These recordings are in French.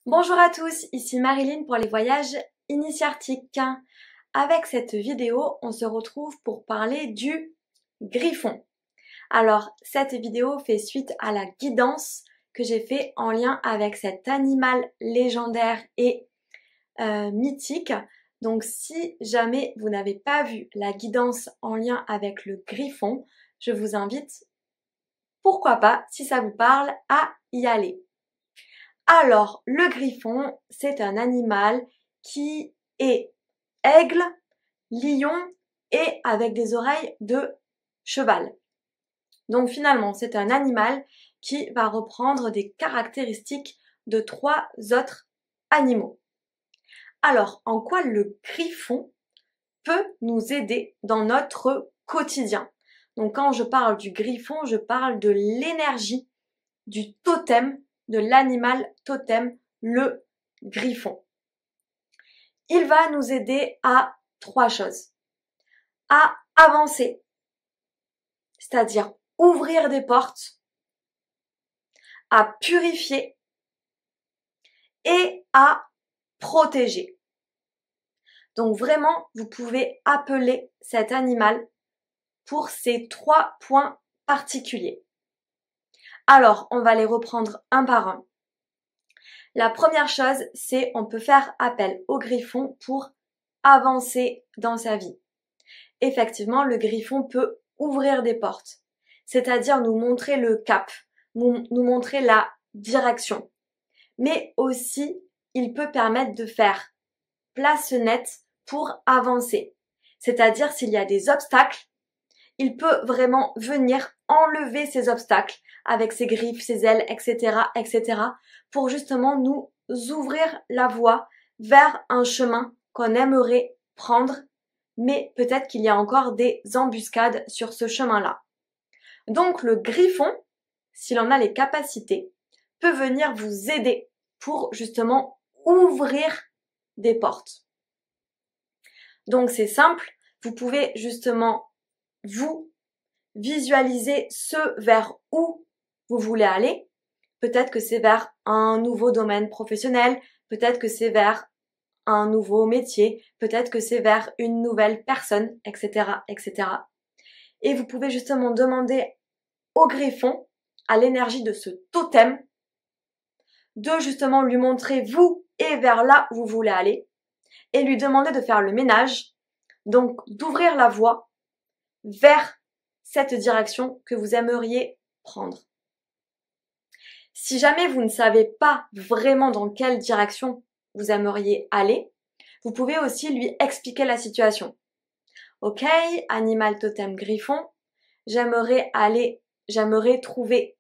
Bonjour à tous, ici Marilyn pour les voyages initiatiques. Avec cette vidéo, on se retrouve pour parler du griffon. Alors, cette vidéo fait suite à la guidance que j'ai fait en lien avec cet animal légendaire et mythique. Donc, si jamais vous n'avez pas vu la guidance en lien avec le griffon, je vous invite, pourquoi pas, si ça vous parle, à y aller. Alors, le griffon, c'est un animal qui est aigle, lion et avec des oreilles de cheval. Donc finalement, c'est un animal qui va reprendre des caractéristiques de 3 autres animaux. Alors, en quoi le griffon peut nous aider dans notre quotidien? Donc quand je parle du griffon, je parle de l'énergie du totem, de l'animal totem, le griffon. Il va nous aider à 3 choses. À avancer, c'est-à-dire ouvrir des portes, à purifier et à protéger. Donc vraiment, vous pouvez appeler cet animal pour ces 3 points particuliers. Alors, on va les reprendre un par un. La première chose, c'est on peut faire appel au griffon pour avancer dans sa vie. Effectivement, le griffon peut ouvrir des portes, c'est-à-dire nous montrer le cap, nous montrer la direction. Mais aussi, il peut permettre de faire place nette pour avancer. C'est-à-dire s'il y a des obstacles, il peut vraiment venir enlever ces obstacles avec ses griffes, ses ailes, etc., etc., pour justement nous ouvrir la voie vers un chemin qu'on aimerait prendre, mais peut-être qu'il y a encore des embuscades sur ce chemin-là. Donc le griffon, s'il en a les capacités, peut venir vous aider pour justement ouvrir des portes. Donc c'est simple, vous pouvez justement vous visualisez ce vers où vous voulez aller. Peut-être que c'est vers un nouveau domaine professionnel, peut-être que c'est vers un nouveau métier, peut-être que c'est vers une nouvelle personne, etc., etc. Et vous pouvez justement demander au griffon, à l'énergie de ce totem, de justement lui montrer vous et vers là où vous voulez aller, et lui demander de faire le ménage, donc d'ouvrir la voie vers cette direction que vous aimeriez prendre. Si jamais vous ne savez pas vraiment dans quelle direction vous aimeriez aller, vous pouvez aussi lui expliquer la situation. Ok, animal totem griffon, j'aimerais trouver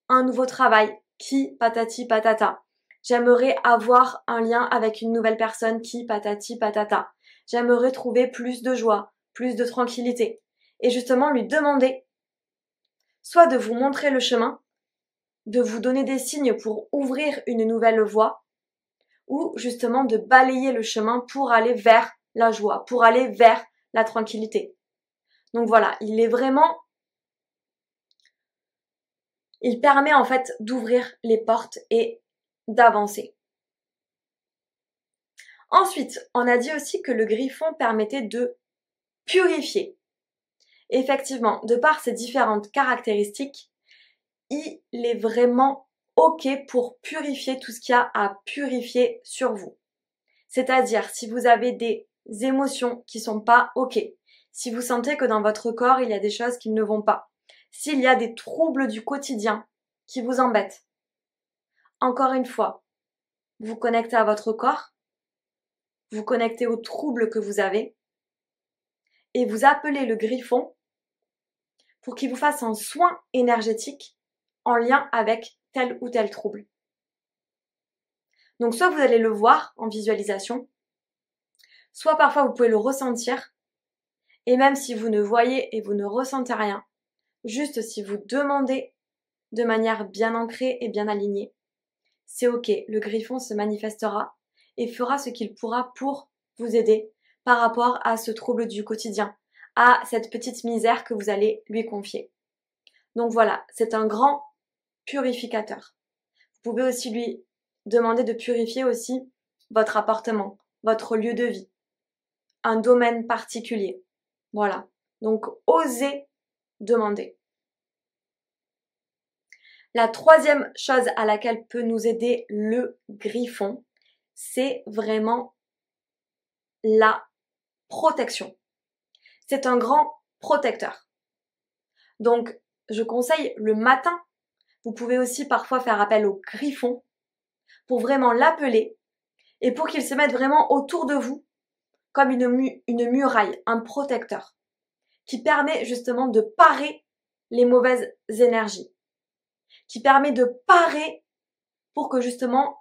un nouveau travail qui patati patata. J'aimerais avoir un lien avec une nouvelle personne qui patati patata. J'aimerais trouver plus de joie, plus de tranquillité. Et justement lui demander soit de vous montrer le chemin, de vous donner des signes pour ouvrir une nouvelle voie, ou justement de balayer le chemin pour aller vers la joie, pour aller vers la tranquillité. Donc voilà, il permet en fait d'ouvrir les portes et d'avancer. Ensuite, on a dit aussi que le griffon permettait de purifier. Effectivement, de par ses différentes caractéristiques, il est vraiment OK pour purifier tout ce qu'il y a à purifier sur vous. C'est-à-dire, si vous avez des émotions qui sont pas OK, si vous sentez que dans votre corps, il y a des choses qui ne vont pas, s'il y a des troubles du quotidien qui vous embêtent, encore une fois, vous connectez à votre corps, vous connectez aux troubles que vous avez et vous appelez le griffon pour qu'il vous fasse un soin énergétique en lien avec tel ou tel trouble. Donc soit vous allez le voir en visualisation, soit parfois vous pouvez le ressentir, et même si vous ne voyez et vous ne ressentez rien, juste si vous demandez de manière bien ancrée et bien alignée, c'est ok, le griffon se manifestera et fera ce qu'il pourra pour vous aider par rapport à ce trouble du quotidien, à cette petite misère que vous allez lui confier. Donc voilà, c'est un grand purificateur. Vous pouvez aussi lui demandez de purifier aussi votre appartement, votre lieu de vie, un domaine particulier. Voilà. Donc, osez demander. La troisième chose à laquelle peut nous aider le griffon, c'est vraiment la protection. C'est un grand protecteur. Donc, je conseille le matin. Vous pouvez aussi parfois faire appel au griffon pour vraiment l'appeler et pour qu'il se mette vraiment autour de vous comme une muraille, un protecteur qui permet justement de parer les mauvaises énergies, qui permet de parer pour que justement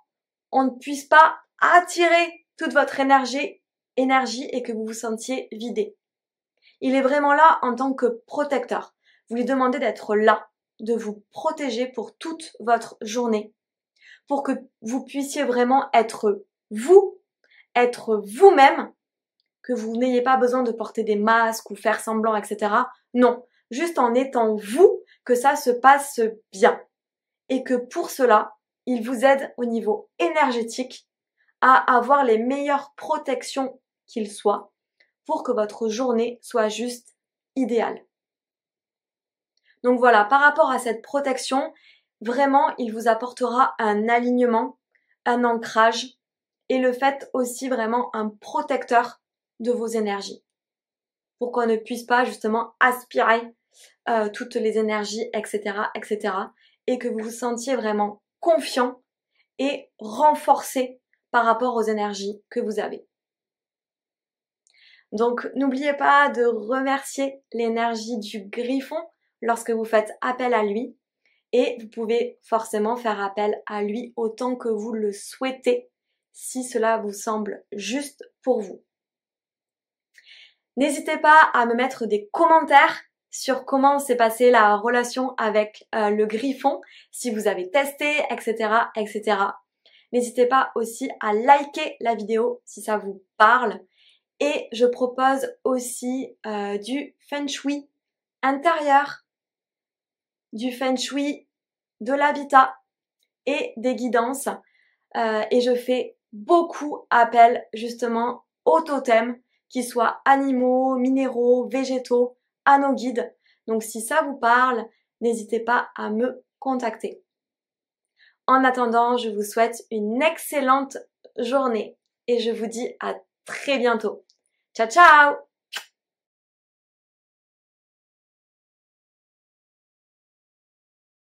on ne puisse pas attirer toute votre énergie et que vous vous sentiez vidé. Il est vraiment là en tant que protecteur. Vous lui demandez d'être là, de vous protéger pour toute votre journée, pour que vous puissiez vraiment être vous-même, que vous n'ayez pas besoin de porter des masques ou faire semblant, etc. Non, juste en étant vous, que ça se passe bien. Et que pour cela, il vous aide au niveau énergétique à avoir les meilleures protections qu'il soit pour que votre journée soit juste idéale. Donc voilà, par rapport à cette protection, vraiment, il vous apportera un alignement, un ancrage et le fait aussi vraiment un protecteur de vos énergies pour qu'on ne puisse pas justement aspirer toutes les énergies, etc., etc. et que vous vous sentiez vraiment confiant et renforcé par rapport aux énergies que vous avez. Donc n'oubliez pas de remercier l'énergie du griffon lorsque vous faites appel à lui et vous pouvez forcément faire appel à lui autant que vous le souhaitez si cela vous semble juste pour vous. N'hésitez pas à me mettre des commentaires sur comment s'est passée la relation avec le griffon, si vous avez testé, etc., etc. N'hésitez pas aussi à liker la vidéo si ça vous parle. Et je propose aussi du feng shui intérieur, du feng shui de l'habitat et des guidances. Et je fais beaucoup appel justement aux totems, qu'ils soient animaux, minéraux, végétaux, à nos guides. Donc si ça vous parle, n'hésitez pas à me contacter. En attendant, je vous souhaite une excellente journée et je vous dis à très bientôt. Ciao ciao!